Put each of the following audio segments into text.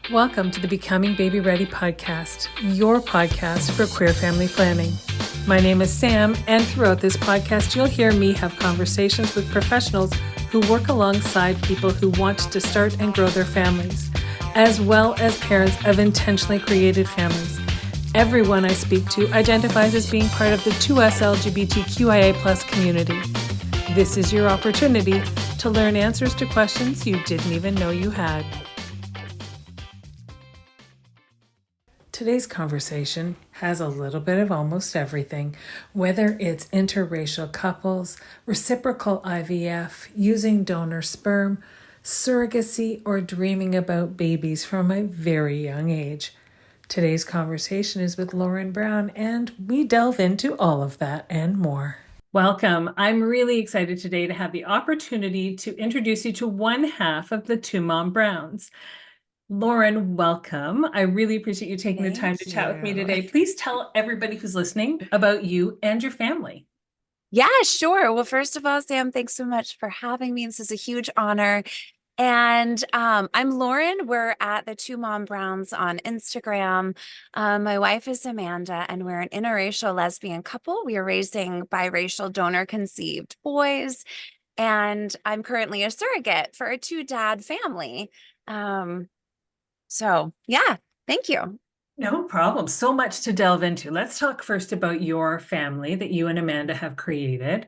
Welcome to the Becoming Baby Ready podcast, your podcast for queer family planning. My name is Sam, and throughout this podcast, you'll hear me have conversations with professionals who work alongside people who want to start and grow their families, as well as parents of intentionally created families. Everyone I speak to identifies as being part of the 2S LGBTQIA+ community. This is your opportunity to learn answers to questions you didn't even know you had. Today's conversation has a little bit of almost everything, whether it's interracial couples, reciprocal IVF, using donor sperm, surrogacy, or dreaming about babies from a very young age. Today's conversation is with Lauren Brown, and we delve into all of that and more. Welcome. I'm really excited today to have the opportunity to introduce you to one half of the Two Mom Browns. Lauren, welcome. I really appreciate you taking the time to chat with me today. Please tell everybody who's listening about you and your family. Yeah, sure. Well, first of all, Sam, thanks so much for having me. This is a huge honor. And I'm Lauren. We're at the Two Mom Browns on Instagram. My wife is Amanda, and we're an interracial lesbian couple. We are raising biracial donor-conceived boys, and I'm currently a surrogate for a two-dad family. So yeah, thank you. No problem. So much to delve into. Let's talk first about your family that you and Amanda have created.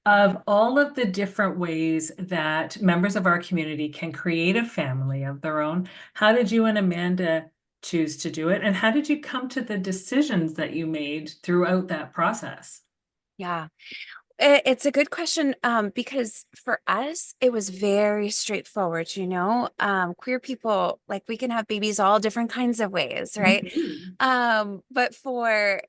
Of all of the different ways that members of our community can create a family of their own, how did you and Amanda choose to do it? And how did you come to the decisions that you made throughout that process? Yeah. It's a good question because for us, it was very straightforward. Queer people, like we can have babies all different kinds of ways, right? But for,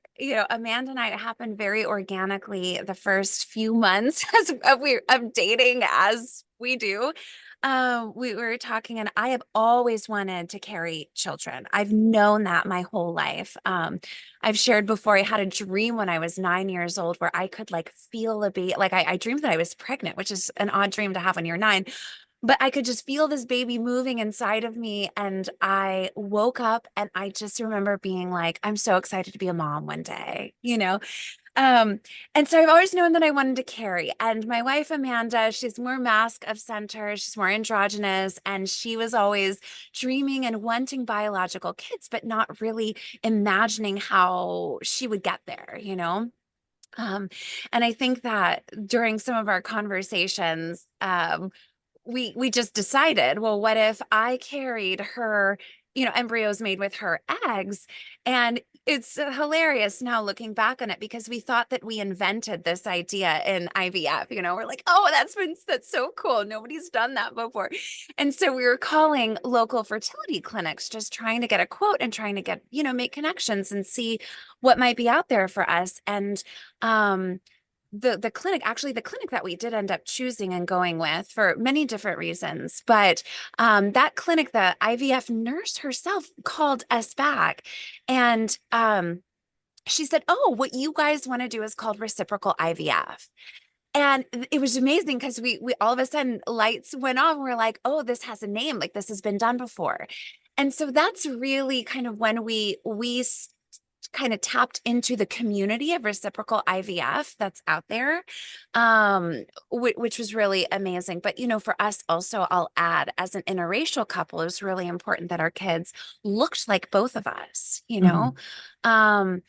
Amanda and I, it happened very organically the first few months of dating as we do. We were talking, and I have always wanted to carry children. I've known that my whole life. I've shared before, I had a dream when I was 9 years old where I could like feel a baby. Like I dreamed that I was pregnant, which is an odd dream to have when you're 9, but I could just feel this baby moving inside of me. And I woke up and I just remember being like, I'm so excited to be a mom one day. Um, and so I've always known that I wanted to carry. And my wife, Amanda, she's more mask of center, she's more androgynous, and she was always dreaming and wanting biological kids, but not really imagining how she would get there. And I think that during some of our conversations, we just decided, well, what if I carried her, embryos made with her eggs? And it's hilarious now looking back on it because we thought that we invented this idea in IVF. We're like, oh, that's so cool. Nobody's done that before. And so we were calling local fertility clinics, just trying to get a quote and trying to get, make connections and see what might be out there for us. And the clinic that we did end up choosing and going with for many different reasons, but that clinic, the IVF nurse herself called us back, and she said, oh, what you guys want to do is called reciprocal IVF. And it was amazing because we all of a sudden lights went on. We're like, oh, this has a name, like this has been done before. And so that's really kind of when we kind of tapped into the community of reciprocal IVF that's out there, which was really amazing. But, for us also, I'll add, as an interracial couple, it was really important that our kids looked like both of us. Um,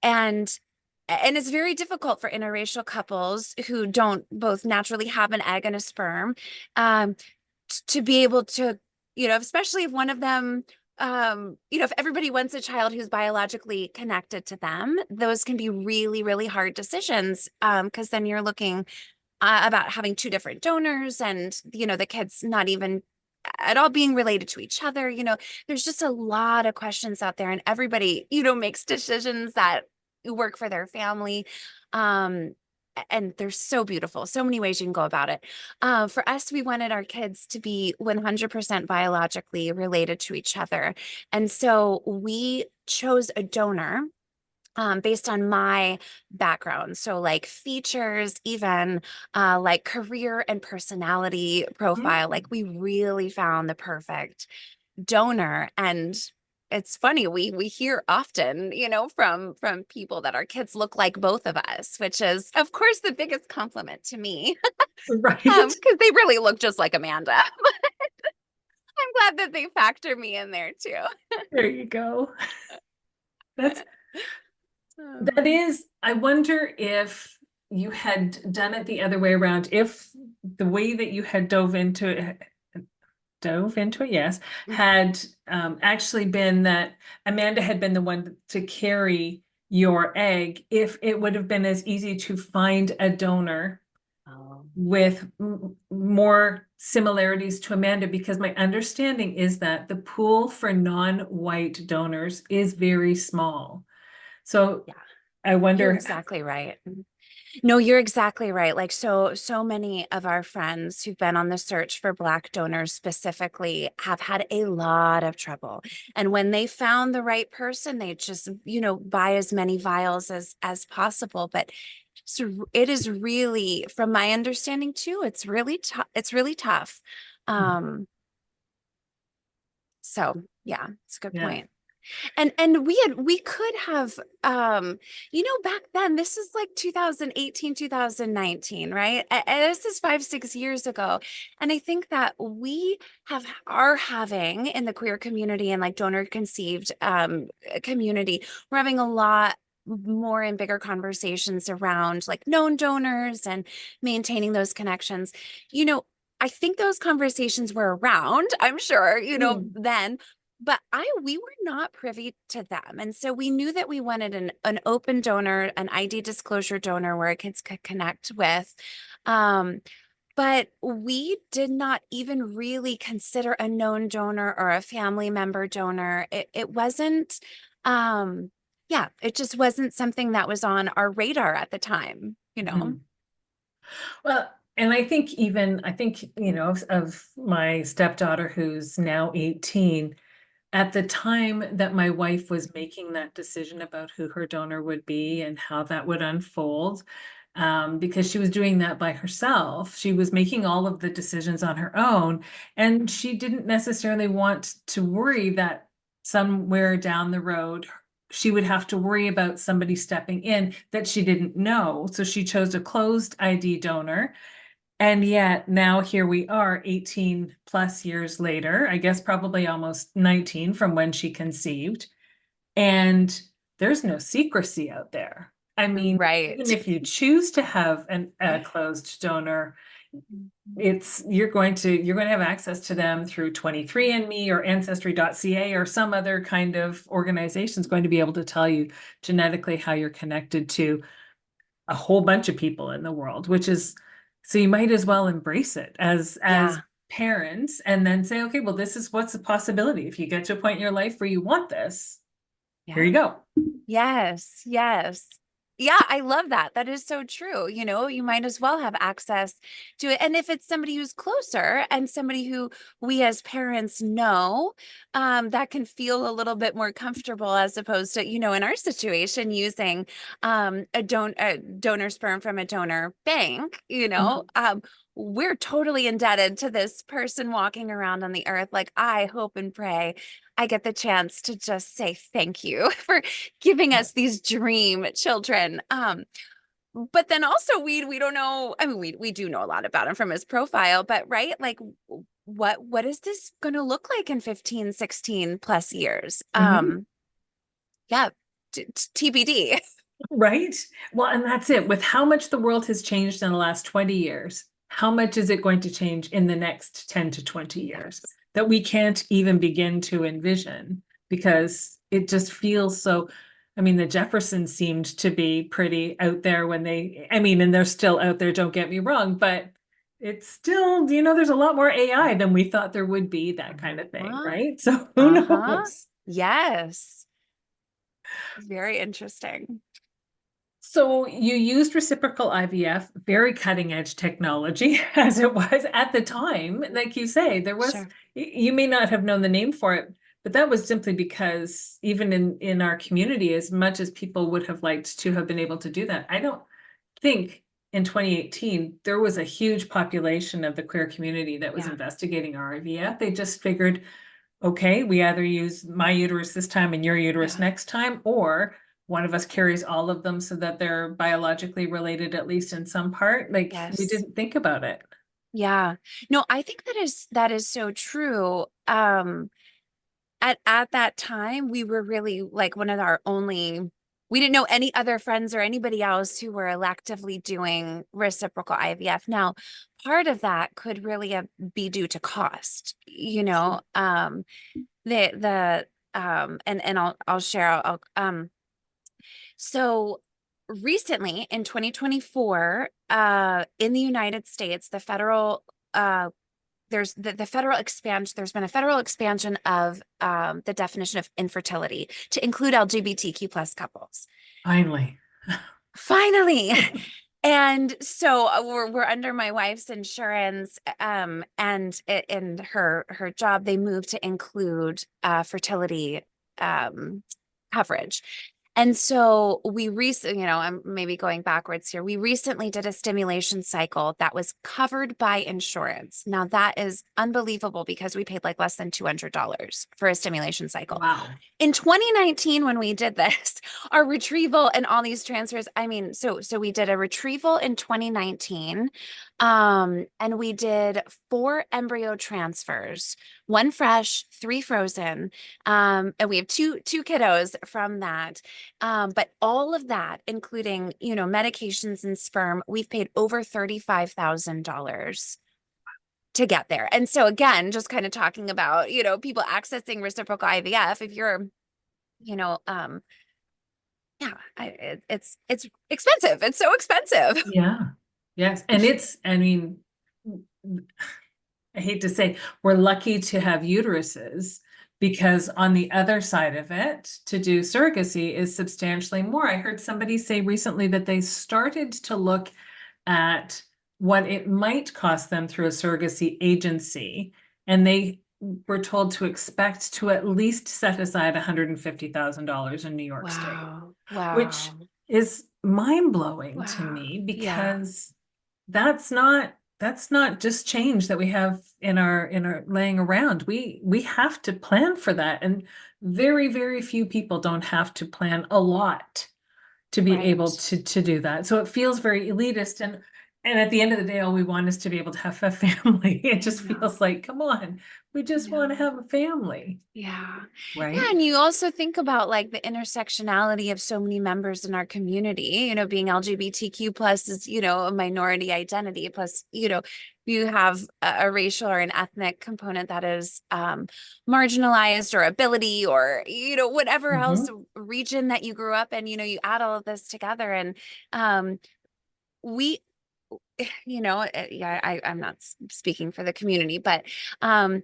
and it's very difficult for interracial couples who don't both naturally have an egg and a sperm, to be able to, especially if one of them, if everybody wants a child who's biologically connected to them, those can be really, really hard decisions. Because then you're looking about having two different donors and, the kids not even at all being related to each other. There's just a lot of questions out there, and everybody, makes decisions that work for their family. And they're so beautiful. So many ways you can go about it. For us, we wanted our kids to be 100% biologically related to each other. And so we chose a donor based on my background. So like features, even like career and personality profile, like we really found the perfect donor. And it's funny, we hear often, from people that our kids look like both of us, which is, of course, the biggest compliment to me, Right. because they really look just like Amanda. I'm glad that they factor me in there too. There you go. That's that Um, is, I wonder if you had done it the other way around, if the way that you had dove into it, yes, had actually been that Amanda had been the one to carry your egg, if it would have been as easy to find a donor oh, with more similarities to Amanda, because my understanding is that the pool for non-white donors is very small. So yeah, I you're wonder. exactly right. No, you're exactly right. Like so many of our friends who've been on the search for Black donors specifically have had a lot of trouble. And when they found the right person, they just, buy as many vials as possible. But so it is really, from my understanding too, it's really tough. It's really tough. Um, so yeah, it's a good Yeah. point. And we could have back then, this is like 2018, 2019, right? This is 5, 6 years ago. And I think that we are having in the queer community and like donor conceived community, we're having a lot more and bigger conversations around like known donors and maintaining those connections. You know, I think those conversations were around, I'm sure, Mm. then, but we were not privy to them. And so we knew that we wanted an open donor, an ID disclosure donor where kids could connect with. Um, but we did not even really consider a known donor or a family member donor. It wasn't, yeah, it just wasn't something that was on our radar at the time. Mhm. Well, and of my stepdaughter who's now 18, at the time that my wife was making that decision about who her donor would be and how that would unfold, because she was doing that by herself. She was making all of the decisions on her own, and she didn't necessarily want to worry that somewhere down the road she would have to worry about somebody stepping in that she didn't know. So she chose a closed ID donor. And yet now here we are 18 plus years later, I guess probably almost 19 from when she conceived. And there's no secrecy out there. I mean, even Right. if you choose to have a closed donor, it's you're going to have access to them through 23andMe or ancestry.ca or some other kind of organization is going to be able to tell you genetically how you're connected to a whole bunch of people in the world, which is, so you might as well embrace it as Yeah. parents and then say, okay, well, this is what's the possibility. If you get to a point in your life where you want this, here Yeah. you go. Yes, yes. Yeah, I love that. That is so true. You might as well have access to it. And if it's somebody who's closer and somebody who we as parents know, that can feel a little bit more comfortable as opposed to, in our situation, using a donor sperm from a donor bank, Mhm. we're totally indebted to this person walking around on the earth. Like, I hope and pray I get the chance to just say thank you for giving us these dream children. But then also we don't know. I mean, we do know a lot about him from his profile, but right, like what is this going to look like in 15, 16 plus years? Mhm. Yeah, TBD. Right. Well, and that's it. With how much the world has changed in the last 20 years, how much is it going to change in the next 10 to 20 years Yes. that we can't even begin to envision because it just feels so. I mean, the Jeffersons seemed to be pretty out there and they're still out there, don't get me wrong, but it's still, there's a lot more AI than we thought there would be, that kind of thing, Uh-huh. right? So who Uh-huh. knows? Yes. Very interesting. So you used reciprocal IVF, very cutting edge technology as it was at the time. Like you say, Sure. you may not have known the name for it, but that was simply because even in our community, as much as people would have liked to have been able to do that, I don't think in 2018 there was a huge population of the queer community that was Yeah. investigating IVF. They just figured okay, we either use my uterus this time and your uterus Yeah. next time, or one of us carries all of them so that they're biologically related, at least in some part. Like we Yes. didn't think about it. Yeah. No, I think that is so true. At that time, we were really like one of our only, we didn't know any other friends or anybody else who were electively doing reciprocal IVF. Now, part of that could really be due to cost, and I'll share, so recently in 2024, in the United States, the federal expansion, there's been a federal expansion of the definition of infertility to include LGBTQ plus couples. Finally. Finally. And so we're under my wife's insurance, and in her job, they moved to include fertility coverage. And so we recently, I'm maybe going backwards here. We recently did a stimulation cycle that was covered by insurance. Now that is unbelievable because we paid like less than $200 for a stimulation cycle. Wow. In 2019, when we did this, our retrieval and all these transfers, I mean, so we did a retrieval in 2019, and we did 4 embryo transfers, 1 fresh, 3 frozen, and we have two kiddos from that. But all of that, including, medications and sperm, we've paid over $35,000 to get there. And so again, just kind of talking about, people accessing reciprocal IVF, if you're, you know, um, yeah, it's expensive. It's so expensive. Yeah. Yes. And I mean, I hate to say, we're lucky to have uteruses because on the other side of it, to do surrogacy is substantially more. I heard somebody say recently that they started to look at what it might cost them through a surrogacy agency, and they were told to expect to at least set aside $150,000 in New York State, Wow. which Wow. is mind-blowing to Wow. me Yeah. because that's not just change that we have in our laying around. We have to plan for that. And very, very few people don't have to plan a lot to be able Right. to do that. So it feels very elitist. And at the end of the day, all we want is to be able to have a family. It I just know. feels like, come on, we just want to Yeah. have a family, Yeah. Yeah. right? And you also think about like the intersectionality of so many members in our community, being LGBTQ plus is, a minority identity. Plus, you have a racial or an ethnic component that is marginalized, or ability, or, whatever else Hmm. region that you grew up in, you add all of this together. And um, we, yeah, I'm not speaking for the community, but um,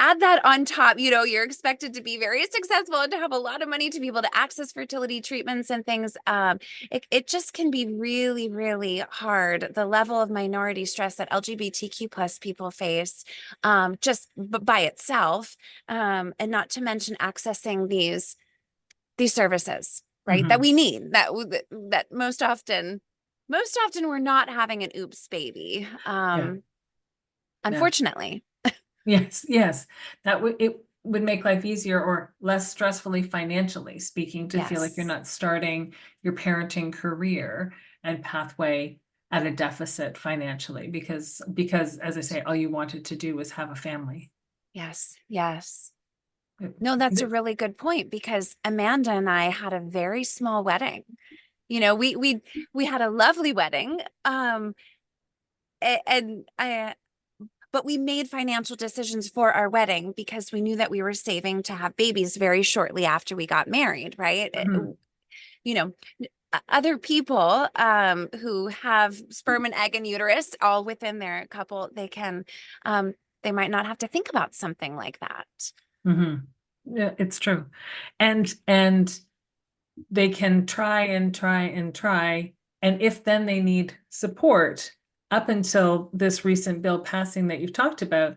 add that on top, you're expected to be very successful and to have a lot of money to be able to access fertility treatments and things. It just can be really, really hard. The level of minority stress that LGBTQ plus people face, just by itself, and not to mention accessing these services, right? That Hmm. we need, that most often we're not having an oops baby. Yeah. Yeah. Unfortunately. Yes, yes. It would make life easier or less stressfully financially speaking to feel like you're Yes. not starting your parenting career and pathway at a deficit financially because as I say, all you wanted to do was have a family. Yes. Yes. It- No, that's a it- really good point, because Amanda and I had a very small wedding. We had a lovely wedding. And I but we made financial decisions for our wedding because we knew that we were saving to have babies very shortly after we got married, right? Mhm. You know, other people who have sperm and egg and uterus all within their couple, um they might not have to think about something like that. Mhm. Yeah, it's true. And they can try and try and try. And if then they need support, up until this recent bill passing that you've talked about,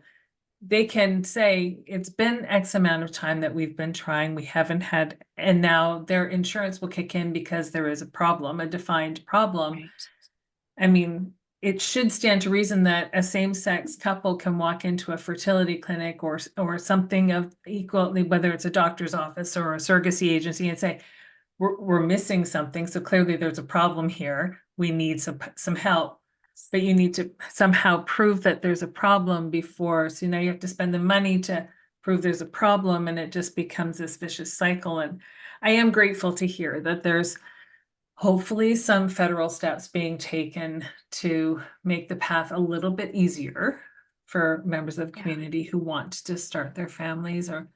they can say it's been X amount of time that we've been trying, we haven't had, and now their insurance will kick in because there is a problem, a defined problem. Right. I mean, it should stand to reason that a same-sex couple can walk into a fertility clinic or something of equally, whether it's a doctor's office or a surrogacy agency, and say, we're missing something. So clearly there's a problem here. We need some help. But you need to somehow prove that there's a problem before. So now you have to spend the money to prove there's a problem, and it just becomes this vicious cycle. And I am grateful to hear that there's hopefully some federal steps being taken to make the path a little bit easier for members of the Yeah. community who want to start their families, or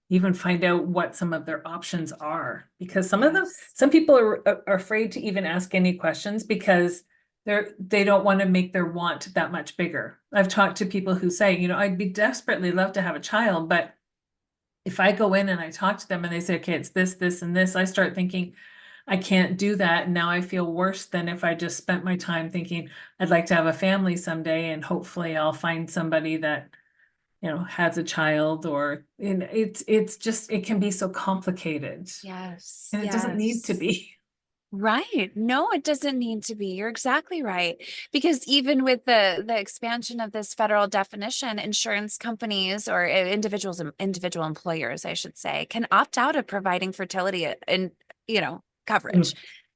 even find out what some of their options are. Because some people are afraid to even ask any questions because they don't want to make their want that much bigger. I've talked to people who say, I'd be desperately love to have a child, but if I go in and I talk to them and they say, okay, it's this, this, and this, I start thinking, I can't do that. And now I feel worse than if I just spent my time thinking I'd like to have a family someday, and hopefully I'll find somebody that, has a child, or it's just, it can be so complicated, Yes. and it doesn't need to Yes. be. Right. No, it doesn't need to be. You're exactly right. Because even with the expansion of this federal definition, insurance companies or individual employers, I should say, can opt out of providing fertility and, coverage. Mm,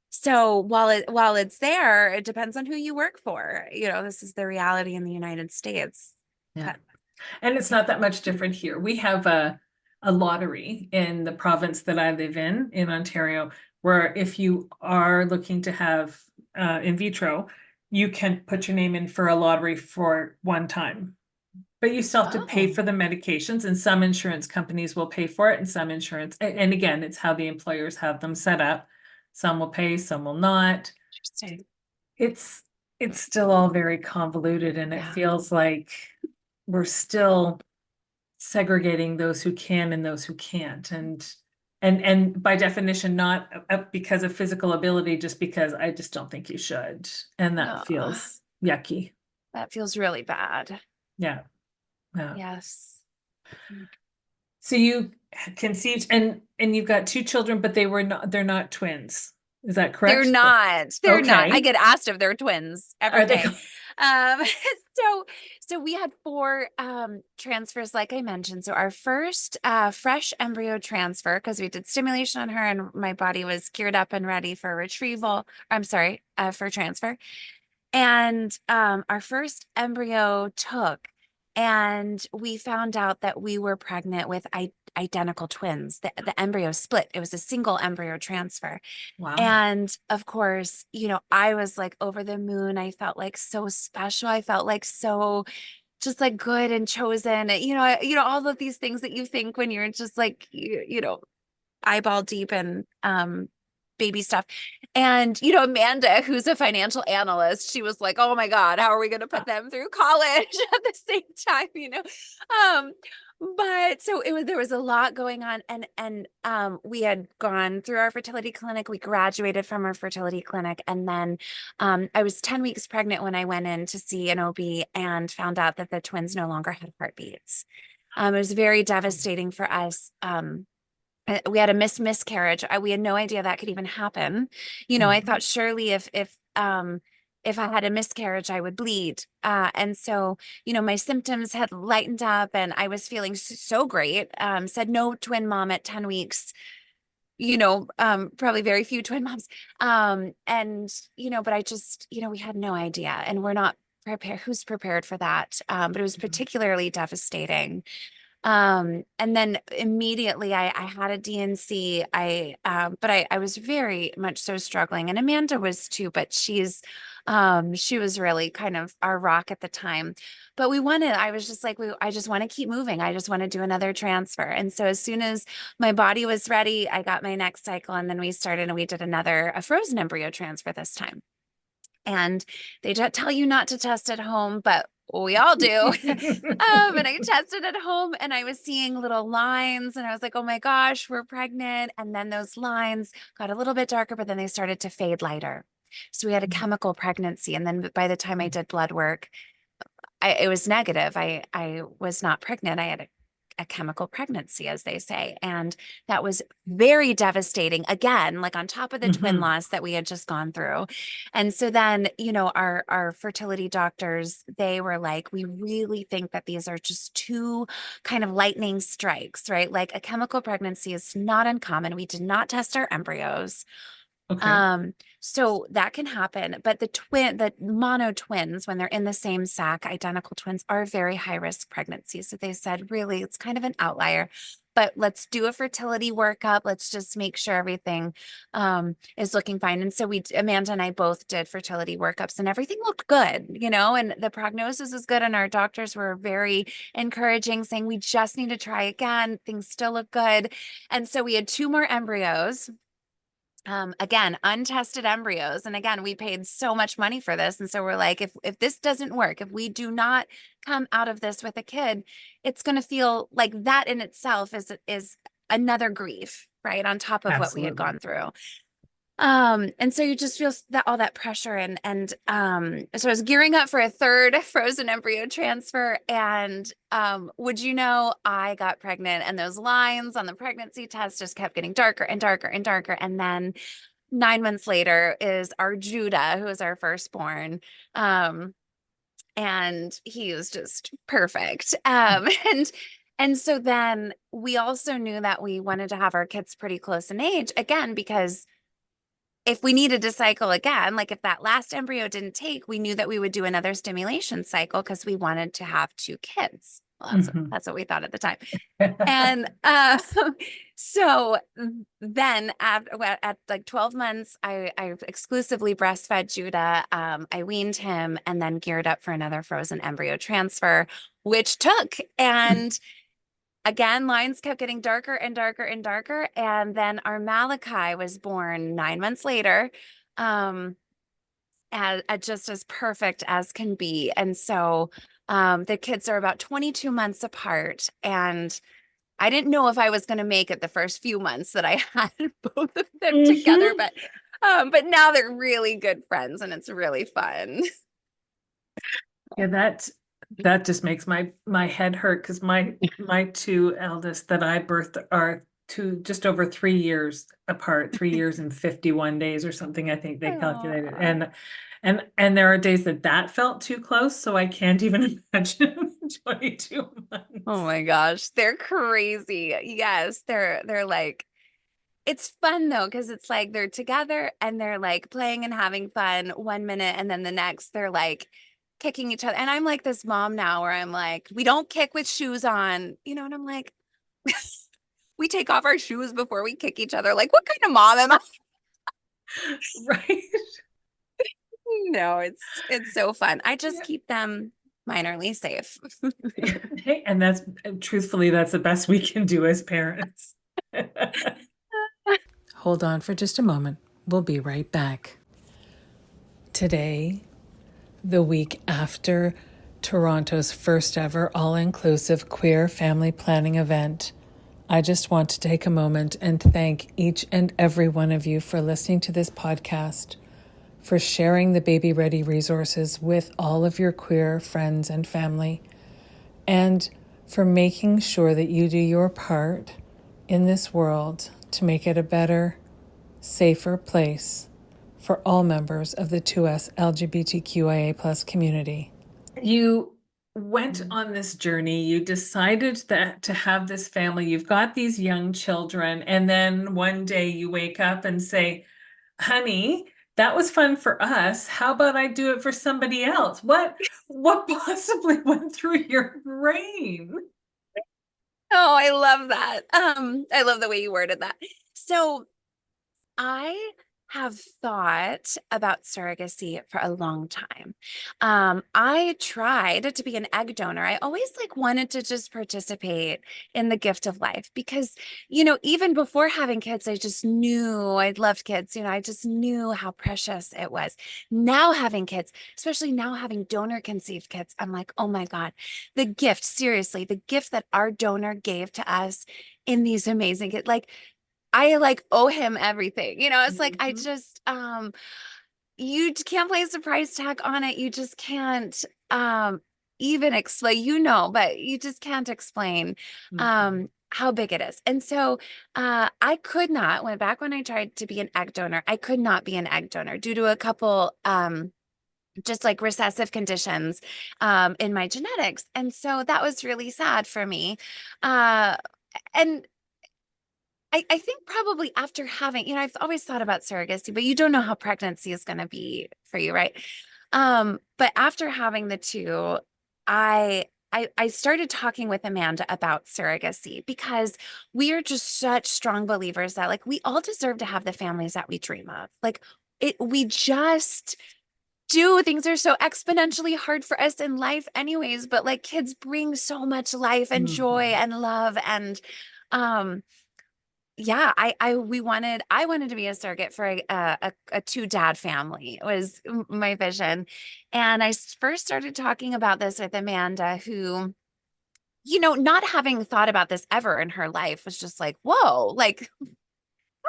So while it's there, it depends on who you work for. This is the reality in the United States. yeah. But And it's not that much different here. We have a lottery in the province that I live in Ontario, where if you are looking to have in vitro, you can put your name in for a lottery for one time. But you still have to pay oh, for the medications, and some insurance companies will pay for it, and some and again, it's how the employers have them set up. Some will pay, some will not. interesting. It's it's still all very convoluted, and it Yeah. feels like we're still segregating those who can and those who can't. And by definition, not because of physical ability, just because I just don't think you should. And that Oh, feels yucky. that feels really bad. Yeah. Yeah. Yes. So you conceived, and you've got two children, but they're not twins. Is that They're correct? not. They're not. I Okay. get asked if they're twins every Are they? day. Um, so we had four transfers, like I mentioned. So our first fresh embryo transfer, because we did stimulation on her and my body was geared up and ready for retrieval. I'm sorry, for transfer. And our first embryo took, and we found out that we were pregnant with identical twins. The embryo split. It was a single embryo transfer. Wow. And of course, I was like over the moon. I felt like so special. I felt like so just like good and chosen. All of these things that you think when you're just like, eyeball deep in baby stuff. And Amanda, who's a financial analyst, she was like, oh my God, how are we going to put them through college at the same time, um but so there was a lot going on, and we had gone through our fertility clinic. We graduated from our fertility clinic, and then I was 10 weeks pregnant when I went in to see an OB and found out that the twins no longer had heartbeats. It was very devastating for us. We had a miscarriage. We had no idea that could even happen. I Mhm. thought surely if I had a miscarriage, I would bleed. And so, my symptoms had lightened up and I was feeling so great. Said no twin mom at 10 weeks, probably very few twin moms. And, but I just, we had no idea, and we're not prepared. Who's prepared for that? But it was particularly devastating. And then immediately I had a DNC. But I was very much so struggling, and Amanda was too, but she was really kind of our rock at the time. But I was just like, I just want to keep moving. I just want to do another transfer. And so as soon as my body was ready, I got my next cycle, and then we started and we did a frozen embryo transfer this time. And they tell you not to test at home, but we all do. And I tested at home, and I was seeing little lines, and I was like, oh my gosh, we're pregnant. And then those lines got a little bit darker, but then they started to fade lighter. So we had a chemical pregnancy. And then by the time I did blood work, it was negative. I was not pregnant. I had a chemical pregnancy, as they say. And that was very devastating, again, like on top of the twin Hmm. loss that we had just gone through. And so then, our fertility doctors, they were like, we really think that these are just two kind of lightning strikes, right? Like a chemical pregnancy is not uncommon. We did not test our embryos. Okay. So that can happen, but the mono twins, when they're in the same sac, identical twins, are very high risk pregnancies. So they said, really, it's kind of an outlier, but let's do a fertility workup. Let's just make sure everything is looking fine. And so Amanda and I both did fertility workups, and everything looked good, and the prognosis was good. And our doctors were very encouraging, saying, we just need to try again. Things still look good. And so we had two more embryos. Again, untested embryos. And again, we paid so much money for this. And so we're like, if this doesn't work, if we do not come out of this with a kid, it's going to feel like that in itself is another grief, right? On top of what we had Absolutely. gone through. And so you just feel that all that pressure, and so I was gearing up for a third frozen embryo transfer, and would you know, I got pregnant, and those lines on the pregnancy test just kept getting darker and darker and darker. And then 9 months later is our Judah, who is our firstborn. And he was just perfect. And so then we also knew that we wanted to have our kids pretty close in age, again, because if we needed to cycle again, like if that last embryo didn't take, we knew that we would do another stimulation cycle because we wanted to have two kids. Well, Hmm. that's what we thought at the time. And so then at like 12 months, I exclusively breastfed Judah. I weaned him and then geared up for another frozen embryo transfer, which took. And again, lines kept getting darker and darker and darker. And then our Malachi was born 9 months later, just as perfect as can be. And so the kids are about 22 months apart. And I didn't know if I was going to make it the first few months that I had both of them together, Hmm. but now they're really good friends and it's really fun. Yeah, that just makes my head hurt because my two eldest that I birthed are just over 3 years apart, 3 years and 51 days or something, I think they calculated. Aw. And there are days that felt too close, so I can't even imagine 22 Oh months. my gosh, they're crazy. Yes, they're like, it's fun though, because it's like they're together and they're like playing and having fun 1 minute, and then the next they're like kicking each other. And I'm like this mom now where I'm like, we don't kick with shoes on, and I'm like, we take off our shoes before we kick each other. Like, what kind of mom am I? Right. No, it's so fun. I just Yeah. keep them minorly safe. Hey, and that's truthfully, that's the best we can do as parents. Hold on for just a moment. We'll be right back. Today, the week after Toronto's first ever all inclusive queer family planning event, I just want to take a moment and thank each and every one of you for listening to this podcast, for sharing the babyREADY resources with all of your queer friends and family, and for making sure that you do your part in this world to make it a better, safer place for all members of the 2S LGBTQIA plus community. You went on this journey, you decided that to have this family, you've got these young children, and then one day you wake up and say, honey, that was fun for us. How about I do it for somebody else? What possibly went through your brain? Oh, I love that. I love the way you worded that. So I have thought about surrogacy for a long time. I tried to be an egg donor. I always like wanted to just participate in the gift of life because, even before having kids, I just knew I loved kids. I just knew how precious it was. Now having kids, especially now having donor conceived kids, I'm like, oh my God, the gift, seriously, the gift that our donor gave to us in these amazing kids. Like, I like owe him everything. It's like I Mhm. just you can't place a price tag on it. You just can't. even explain, but you just can't explain Mm-mm. how big it is. And so I could not, when I tried to be an egg donor, I could not be an egg donor due to a couple just like recessive conditions in my genetics. And so that was really sad for me. Uh, and I think probably after having, I've always thought about surrogacy, but you don't know how pregnancy is going to be for you, right? But after having the two, I started talking with Amanda about surrogacy because we are just such strong believers that like we all deserve to have the families that we dream of. Like we just do. Things are so exponentially hard for us in life anyways, but like kids bring so much life and joy Mhm. and love and um yeah, I wanted to be a surrogate for a two dad family. It was my vision. And first started talking about this with Amanda, who, not having thought about this ever in her life was just like, whoa, like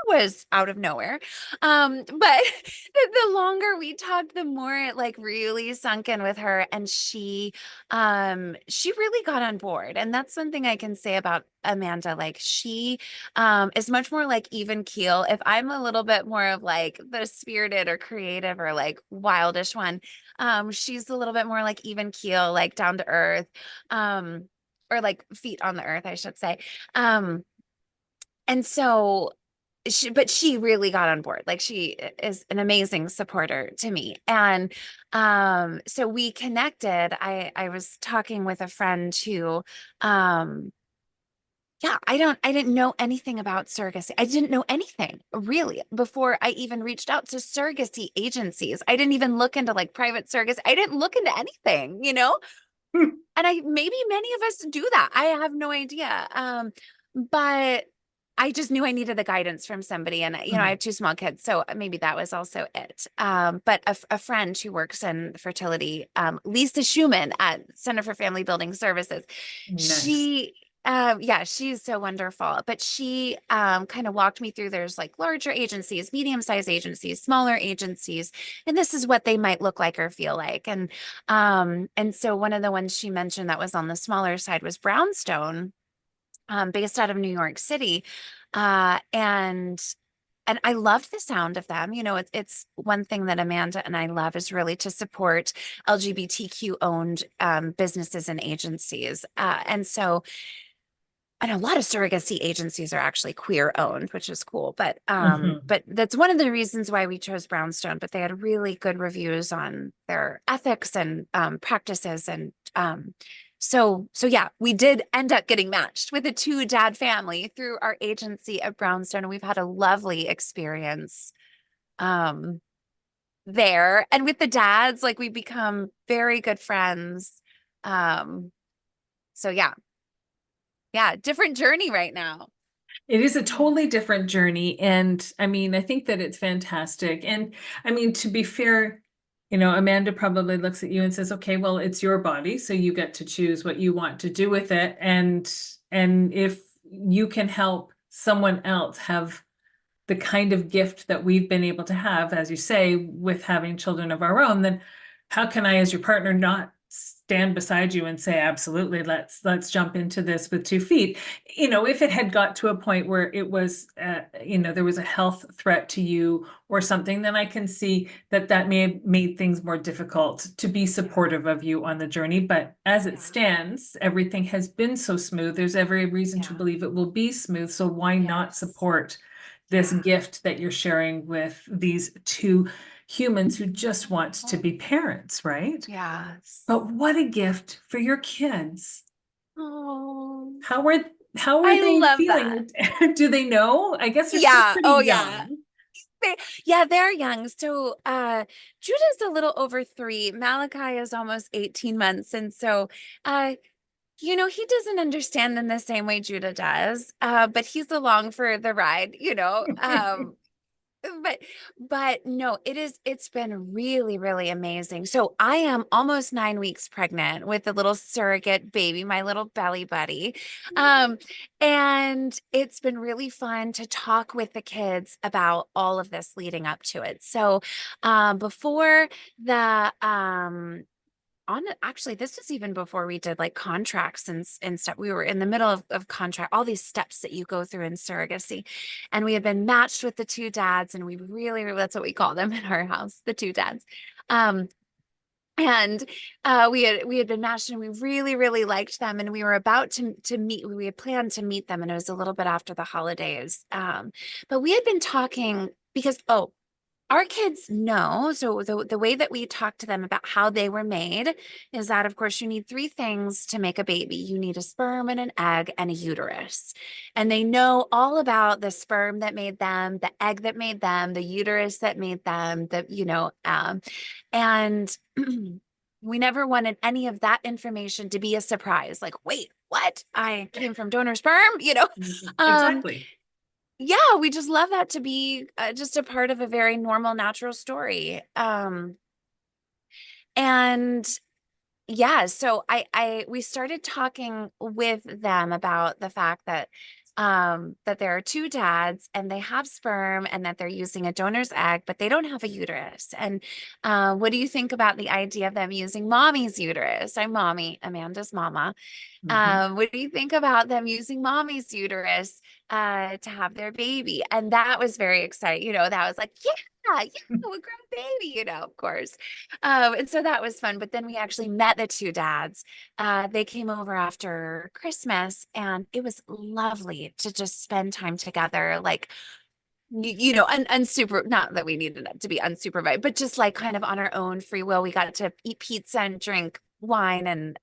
was out of nowhere. But the longer we talked, the more it like really sunk in with her. And she really got on board. And that's one thing I can say about Amanda. Like she is much more like even keel. If I'm a little bit more of like the spirited or creative or like wildish one, she's a little bit more like even keel, like down to earth, or like feet on the earth, I should say. And so but she really got on board. Like she is an amazing supporter to me. And so we connected. I was talking with a friend who yeah, I didn't know anything about surrogacy. I didn't know anything really before I even reached out to surrogacy agencies. I didn't even look into like private surrogacy. I didn't look into anything. And maybe many of us do that. I have no idea. But I just knew I needed the guidance from somebody. And, I have two small kids. So maybe that was also it. But a friend who works in fertility, Lisa Schumann at Center for Family Building Services, Nice. she, yeah, she's so wonderful. But she kind of walked me through there's like larger agencies, medium-sized agencies, smaller agencies, and this is what they might look like or feel like. And so one of the ones she mentioned that was on the smaller side was Brownstone, based out of New York City. And I loved the sound of them. It's one thing that Amanda and I love is really to support LGBTQ owned businesses and agencies. And a lot of surrogacy agencies are actually queer owned, which is cool. But Mhm. but that's one of the reasons why we chose Brownstone. But they had really good reviews on their ethics and practices. And so yeah, we did end up getting matched with a two dad family through our agency at Brownstone. And we've had a lovely experience um there. And with the dads, like we become very good friends. Um, so yeah, different journey right now. It is a totally different journey. And I mean, I think that it's fantastic. And I mean, to be fair, Amanda probably looks at you and says, okay, well, it's your body, so you get to choose what you want to do with it. And if you can help someone else have the kind of gift that we've been able to have, as you say, with having children of our own, then how can I, as your partner, not stand beside you and say, absolutely, let's jump into this with 2 feet. If it had got to a point where it was, there was a health threat to you or something, then I can see that may have made things more difficult to be supportive of you on the journey. But as it Yeah. stands, everything has been so smooth. There's every reason to Yeah. believe it will be smooth. So why not Yes. support this Yeah. gift that you're sharing with these two humans who just want to be parents, right? Yes. But what a gift for your kids. Oh, How are how are I they love that. feeling? Do they know? I guess they're still Yeah. pretty Oh, yeah. young. Yeah, they're young. So Judah's a little over 3. Malachi is almost 18 months. And so uh he doesn't understand in the same way Judah does. But he's along for the ride. But no, it's been really, really amazing. So I am almost 9 weeks pregnant with a little surrogate baby, my little belly buddy. Um, and it's been really fun to talk with the kids about all of this leading up to it. So before the on it. Actually, this was even before we did like contracts and stuff. We were in the middle of contract, all these steps that you go through in surrogacy. And we had been matched with the two dads, and we really, that's what we call them in our house, the two dads. Um, and we had been matched, and we really, really liked them, and we were about to meet. We had planned to meet them, and it was a little bit after the holidays. But we had been talking because, oh, our kids know. So the way that we talk to them about how they were made is that, of course, you need three things to make a baby. You need a sperm and an egg and a uterus. And they know all about the sperm that made them, the egg that made them, the uterus that made them, and we never wanted any of that information to be a surprise. Like, wait, what? I came from donor sperm. Um, Exactly. yeah, we just love that to be just a part of a very normal, natural story. And yeah, so we started talking with them about the fact that that there are two dads and they have sperm and that they're using a donor's egg, but they don't have a uterus. And what do you think about the idea of them using mommy's uterus? I'm mommy, Amanda's mama. Mhm. What do you think about them using mommy's uterus to have their baby? And that was very exciting. That was like, yeah, we'll grow a baby, of course. And so that was fun. But then we actually met the two dads. They came over after Christmas, and it was lovely to just spend time together. Like, unsuper, not that we needed it to be unsupervised, but just like kind of on our own free will. We got to eat pizza and drink wine, and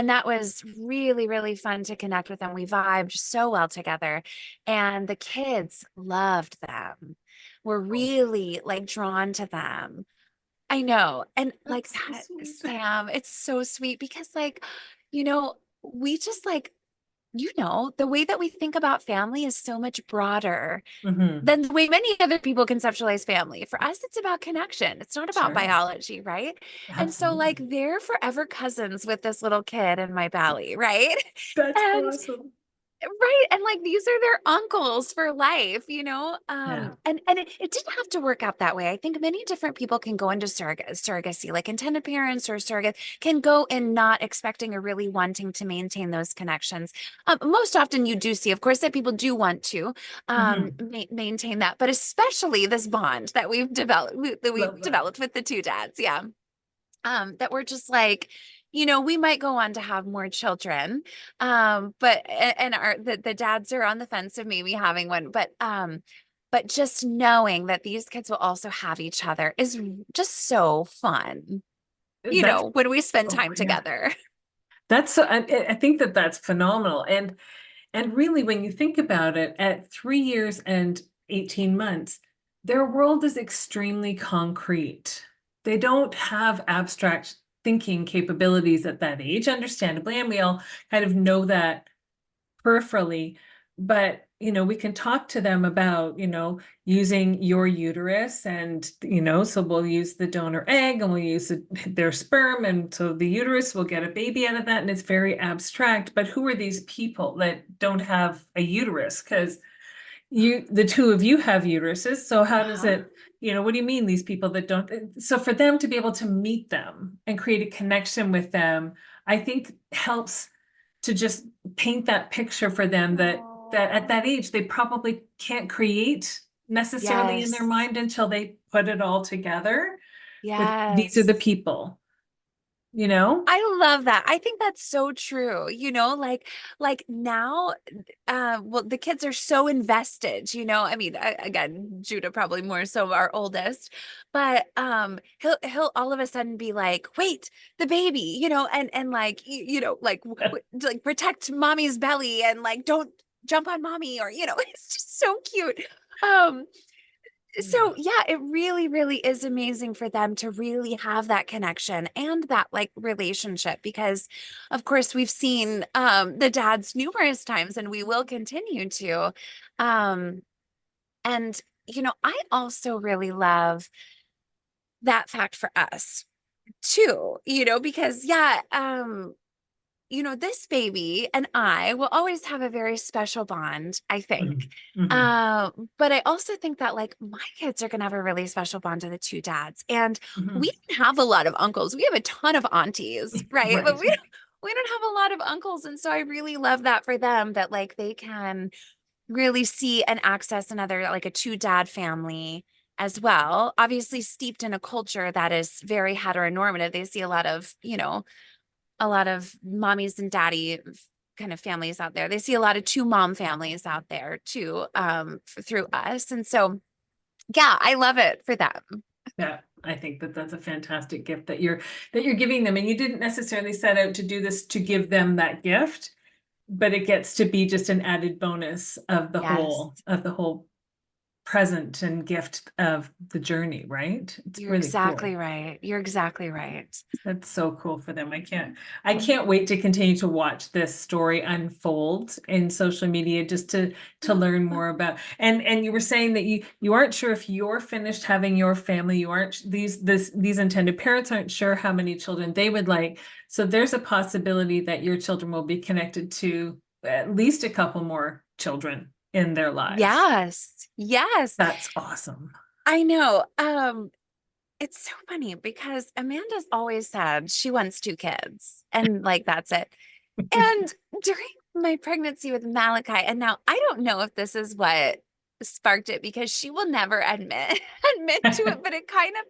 that was really, really fun to connect with them. We vibed so well together, and the kids loved them. We're really like drawn to them. I know. And like That's so that, sweet. Sam, it's so sweet because we just like, the way that we think about family is so much broader Hmm. than the way many other people conceptualize family. For us, it's about connection. It's not about Sure. biology, right? And so, like, Absolutely. they're forever cousins with this little kid in my belly, right? That's And awesome. right. And like these are their uncles for life, Yeah. and it didn't have to work out that way. I think many different people can go into surrogacy, like intended parents or surrogate can go in not expecting or really wanting to maintain those connections. Most often you do see, of course, that people do want to Hmm. maintain that, but especially this bond that we've developed that we've Love that. developed with the two dads. Yeah. That we're just like, we might go on to have more children. But and the dads are on the fence of maybe having one, but just knowing that these kids will also have each other is just so fun, That's when we spend oh time yeah. together. That's so, I think that that's phenomenal. And really, when you think about it, at 3 years and 18 months, their world is extremely concrete. They don't have abstract thinking capabilities at that age, understandably, and we all kind of know that peripherally. But, we can talk to them about, using your uterus and, so we'll use the donor egg and we'll use their sperm. And so the uterus will get a baby out of that. And it's very abstract. But who are these people that don't have a uterus? Because the two of you have uteruses. So how does Uh-huh. it, what do you mean these people that don't? So for them to be able to meet them and create a connection with them, I think helps to just paint that picture for them that at Oh, that age they probably can't create necessarily in their yes. mind until they put it all together with these are the Yes. people, you know? I love that. I think that's so true. Like now, well, the kids are so invested, I mean, again, Judah probably more so our oldest, but he'll all of a sudden be like, wait, the baby, and like, like like protect mommy's belly and like don't jump on mommy or, it's just so cute. Um, so Yeah. yeah, it really, really is amazing for them to really have that connection and that like relationship because of course we've seen the dads numerous times and we will continue to. Um and I also really love that fact for us too, because yeah, this baby and I will always have a very special bond, I think. Mhm. Mhm. But I also think that like my kids are going to have a really special bond to the two dads. And we Mhm. don't have a lot of uncles. We have a ton of aunties, right? But Right. we don't have a lot of uncles. And so I really love that for them that like they can really see and access another, like a two dad family as well. Obviously, steeped in a culture that is very heteronormative. They see a lot of mommies and daddy kind of families out there. They see a lot of two mom families out there too, through us. And so, yeah, I love it for them. Yeah, I think that that's a fantastic gift that you're giving them, and you didn't necessarily set out to do this to give them that gift, but it gets to be just an added bonus Yes, of the whole present and gift of the journey, right? It's you're really exactly cool. right. You're exactly right. That's so cool for them. I can't wait to continue to watch this story unfold in social media just to learn more about. And you were saying that you aren't sure if you're finished having your family. You aren't these intended parents aren't sure how many children they would like. So there's a possibility that your children will be connected to at least a couple more children in their lives. Yes, yes, That's awesome. I know. It's so funny because Amanda's always said she wants two kids and like that's it. And during my pregnancy with Malachi, and now I don't know if this is what sparked it because she will never admit admit to it, but it kind of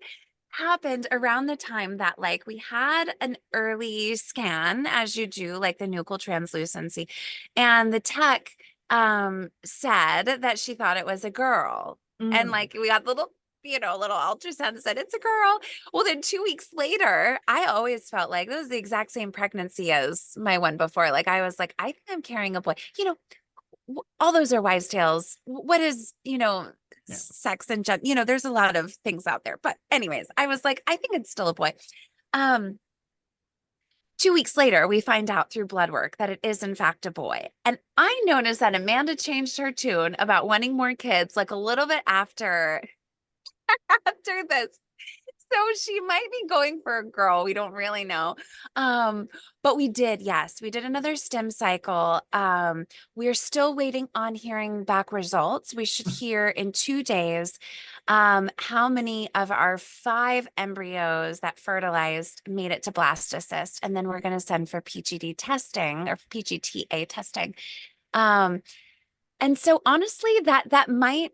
happened around the time that like we had an early scan, as you do, like the nuchal translucency, and the tech said that she thought it was a girl. And Mm. like we got the little ultrasound that said it's a girl. Well, then 2 weeks later, I always felt like this was the exact same pregnancy as my one before. Like I was like, I think I'm carrying a boy. All those are wives' tales. What is, Yeah. sex and there's a lot of things out there. But anyways, I was like, I think it's still a boy. Um, 2 weeks later, we find out through blood work that it is in fact a boy. And I noticed that Amanda changed her tune about wanting more kids like a little bit after this. So she might be going for a girl. We don't really know. But yes, we did another stem cycle. We're still waiting on hearing back results. We should hear in 2 days how many of our 5 embryos that fertilized made it to blastocyst. And then we're going to send for PGD testing or PGTA testing. Um, and so honestly, that might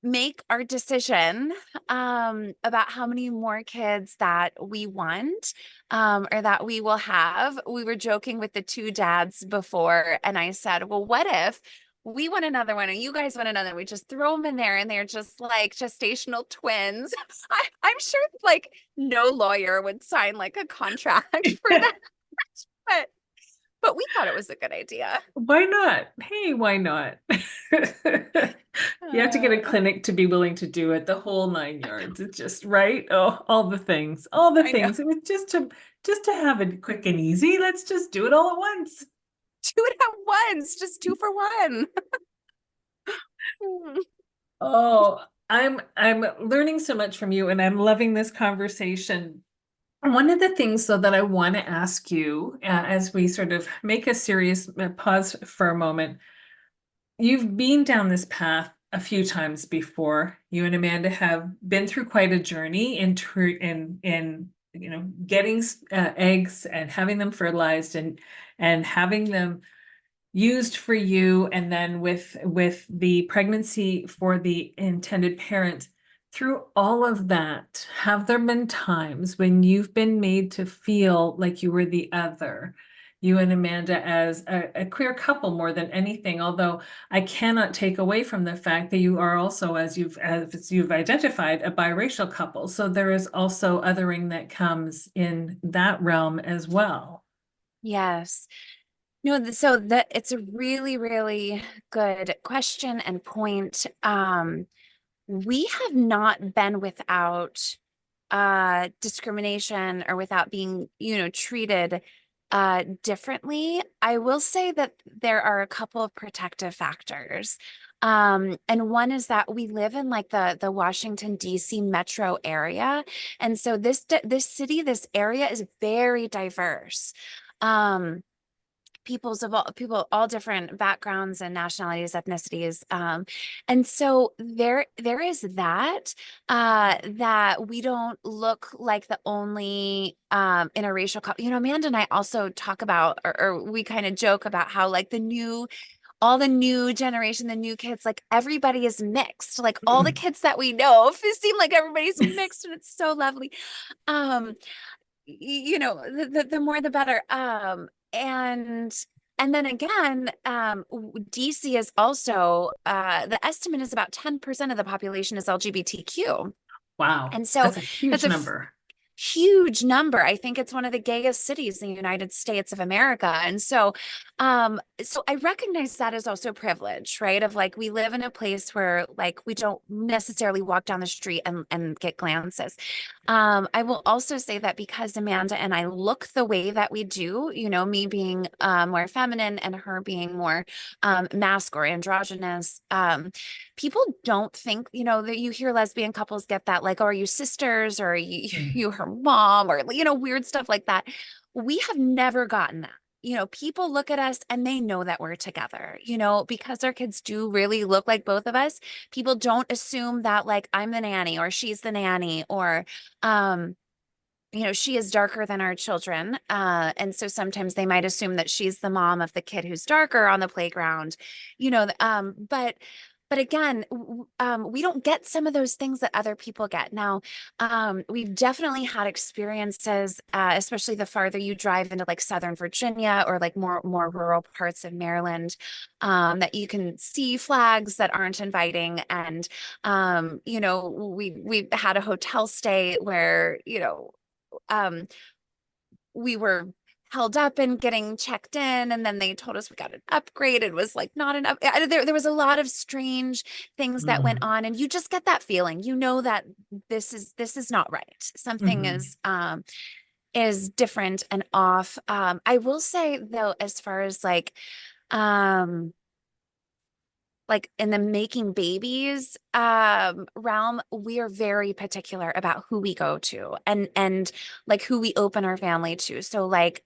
make our decision about how many more kids that we want or that we will have. We were joking with the two dads before, and I said, well, what if we want another one and you guys want another? We just throw them in there and they're just like gestational twins. I'm sure like no lawyer would sign like a contract for that. But we thought it was a good idea. Why not? Hey, why not? You have to get a Uh, clinic to be willing to do it, the whole 9 yards. It's just right. Oh, all the things, all the I know. things. It was just to have it quick and easy. Let's just do it all at once. Do it at once, just two for one. Oh, I'm learning so much from you, and I'm loving this conversation. One of the things, though, that I want to ask you as we sort of make a serious pause for a moment, you've been down this path a few times before. You and Amanda have been through quite a journey in getting eggs and having them fertilized and having them used for you, and then with the pregnancy for the intended parent. Through all of that, have there been times when you've been made to feel like you were the other, you and Amanda as a queer couple more than anything? Although I cannot take away from the fact that you are also, as you've identified, a biracial couple. So there is also othering that comes in that realm as well. Yes. No, so that it's a really, really good question and point. We have not been without discrimination or without being, treated differently. I will say that there are a couple of protective factors. And one is that we live in like the Washington D.C. metro area. And so this city, this area is very diverse. Um people all different backgrounds and nationalities, ethnicities, and so there is that that we don't look like the only interracial couple. Amanda and I also talk about, or we kind of joke about how like all the new generation, the new kids, like everybody is mixed. Like all the kids that we know, it seem like everybody's mixed, and it's so lovely. Um, the more the better. And then again, DC is also the estimate is about 10% of the population is LGBTQ. Wow, And so that's a that's huge number. huge number. I think it's one of the gayest cities in the United States of America. And so I recognize that as also privilege, right? Of like, we live in a place where like we don't necessarily walk down the street and get glances. I will also say that because Amanda and I look the way that we do, me being more feminine and her being more masc or androgynous, people don't think, that you hear lesbian couples get that, like, oh, are you sisters, or are you her mom, or, weird stuff like that. We have never gotten that. People look at us and they know that we're together, because our kids do really look like both of us. People don't assume that like I'm the nanny or she's the nanny, or, um, she is darker than our children. And so sometimes they might assume that she's the mom of the kid who's darker on the playground, but again, we don't get some of those things that other people get. Now, we've definitely had experiences, especially the farther you drive into like Southern Virginia or like more rural parts of Maryland, that you can see flags that aren't inviting. And, we've had a hotel stay where, um, we were held up and getting checked in, and then they told us we got an upgrade. It was like not enough. There was a lot of strange things that went Mm-hmm. on, and you just get that feeling, that this is not right. Something Mm-hmm. is different and off. I will say though, as far as like in the making babies realm, we are very particular about who we go to, and like who we open our family to. So like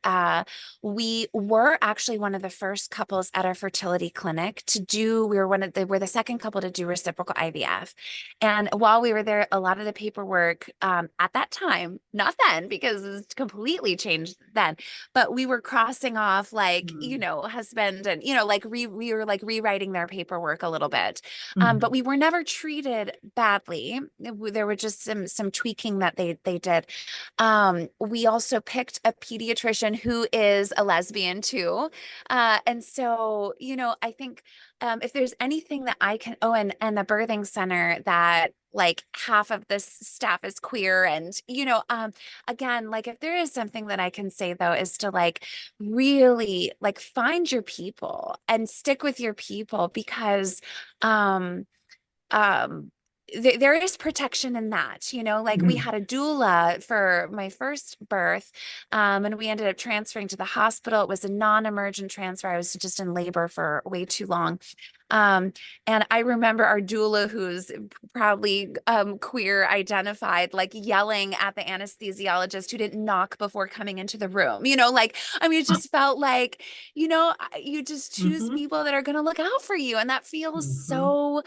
we were actually one of the first couples at our fertility clinic to do, we're the second couple to do reciprocal IVF. And while we were there, a lot of the paperwork at that time, not then because it's completely changed then, but we were crossing off like, husband, and, like we were like rewriting their paperwork a little bit. But Mm-hmm. we were never treated badly. There were just some tweaking that they did. We also picked a pediatrician who is a lesbian too. And so, I think if there's anything that I can, and the birthing center, that like half of this staff is queer. And, again, like if there is something that I can say though, is to like really like find your people and stick with your people, because um um there is protection in that, like we Mm-hmm. had a doula for my first birth, and we ended up transferring to the hospital. It was a non-emergent transfer. I was just in labor for way too long. And I remember our doula, who's probably queer identified, like yelling at the anesthesiologist who didn't knock before coming into the room. Like, I mean, it just felt like, you just choose Mm-hmm. people that are going to look out for you. And that feels Mm-hmm. so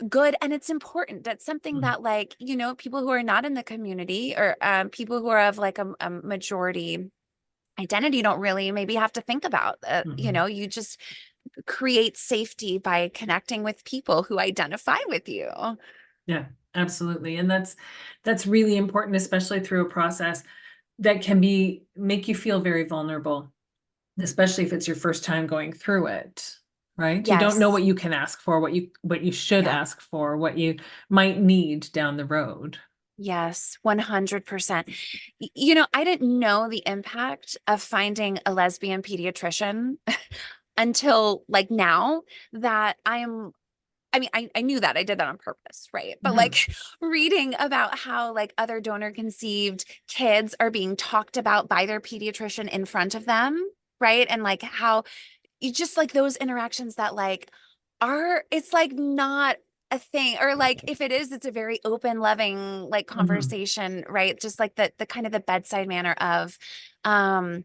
good. And it's important. That's something that like, people who are not in the community, or people who are of like a majority identity don't really maybe have to think about. Mm-hmm. You just create safety by connecting with people who identify with you. Yeah, absolutely. And that's really important, especially through a process that can make you feel very vulnerable, especially if it's your first time going through it, right? You don't know Yes. what you can ask for, what you should Yeah. ask for, what you might need down the road. Yes, 100%. I didn't know the impact of finding a lesbian pediatrician until like now that I mean, I knew that I did that on purpose, right? But Mhm. like reading about how like other donor conceived kids are being talked about by their pediatrician in front of them, right? And like how you just like those interactions that like it's like not a thing, or like if it is, it's a very open, loving like Mhm. conversation, right? Just like the kind of the bedside manner of um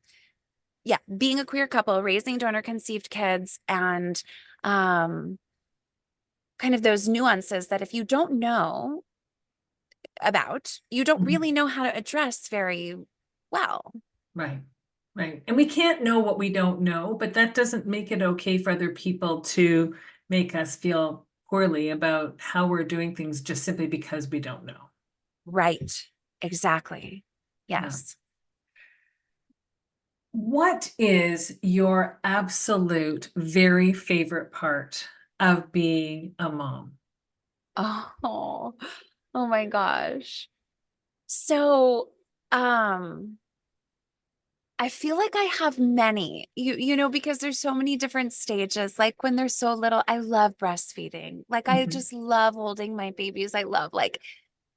yeah, being a queer couple, raising donor conceived kids, and um, kind of those nuances that if you don't know about, you don't Mhm. really know how to address very well. Right. Right. And we can't know what we don't know, but that doesn't make it okay for other people to make us feel poorly about how we're doing things just simply because we don't know. Right. Exactly. Yeah. Yes. What is your absolute very favorite part of being a mom? Oh, oh my gosh. So, um, I feel like I have many, because there's so many different stages. Like when they're so little, I love breastfeeding. Like I Mhm. just love holding my babies. I love like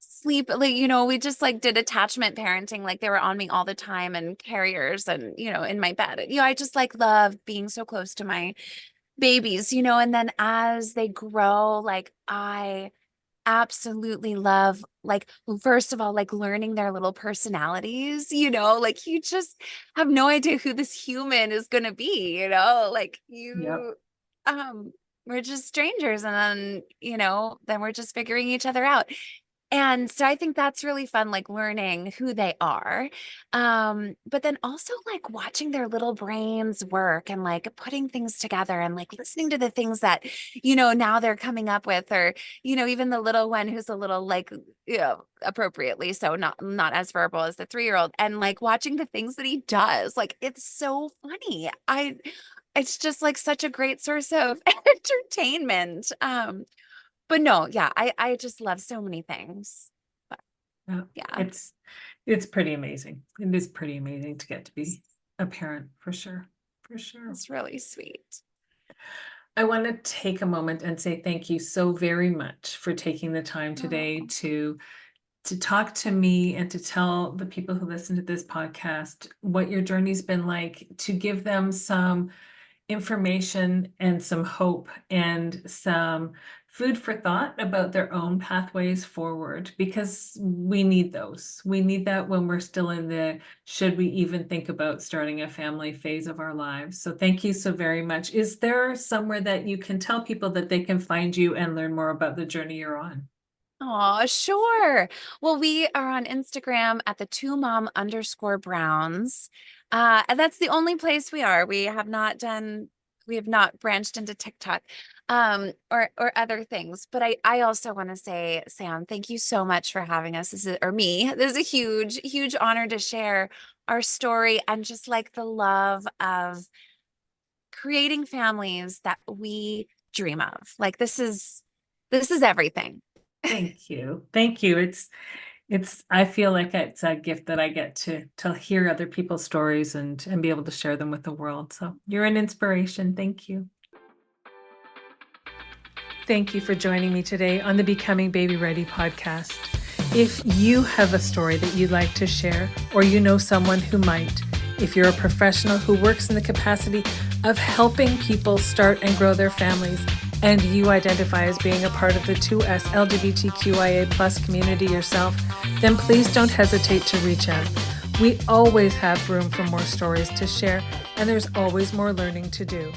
sleep. Like, we just like did attachment parenting. Like they were on me all the time and carriers and, in my bed. I just like love being so close to my babies, and then as they grow, like I absolutely love, like, first of all, like learning their little personalities, like you just have no idea who this human is going to be, like Yep. we're just strangers, and then, then we're just figuring each other out. And so I think that's really fun, like learning who they are. But then also like watching their little brains work and like putting things together and like listening to the things that, now they're coming up with, or, even the little one who's a little like, appropriately so not as verbal as the 3-year-old, and like watching the things that he does. Like it's so funny. It's just like such a great source of entertainment. But no, yeah, I just love so many things. But Yeah. yeah, It's pretty amazing. It is pretty amazing to get to be a parent for sure. For sure. it's really sweet. I want to take a moment and say thank you so very much for taking the time today Oh, to talk to me and to tell the people who listen to this podcast what your journey's been like, to give them some information and some hope and some food for thought about their own pathways forward, because we need those. We need that when we're still in the should we even think about starting a family phase of our lives. So thank you so very much. Is there somewhere that you can tell people that they can find you and learn more about the journey you're on? oh, sure. Well, we are on Instagram at the 2mom_browns. And that's the only place we are. We have not branched into TikTok, or other things. But I also want to say, Sam, thank you so much for having us. Or me. This is a huge, huge honor to share our story and just like the love of creating families that we dream of. Like this is everything. Thank you. Thank you. I feel like it's a gift that I get to hear other people's stories and be able to share them with the world. So you're an inspiration. Thank you. Thank you for joining me today on the Becoming Baby Ready podcast. If you have a story that you'd like to share, or you know someone who might, if you're a professional who works in the capacity of helping people start and grow their families, and you identify as being a part of the 2S LGBTQIA plus community yourself, then please don't hesitate to reach out. We always have room for more stories to share, and there's always more learning to do.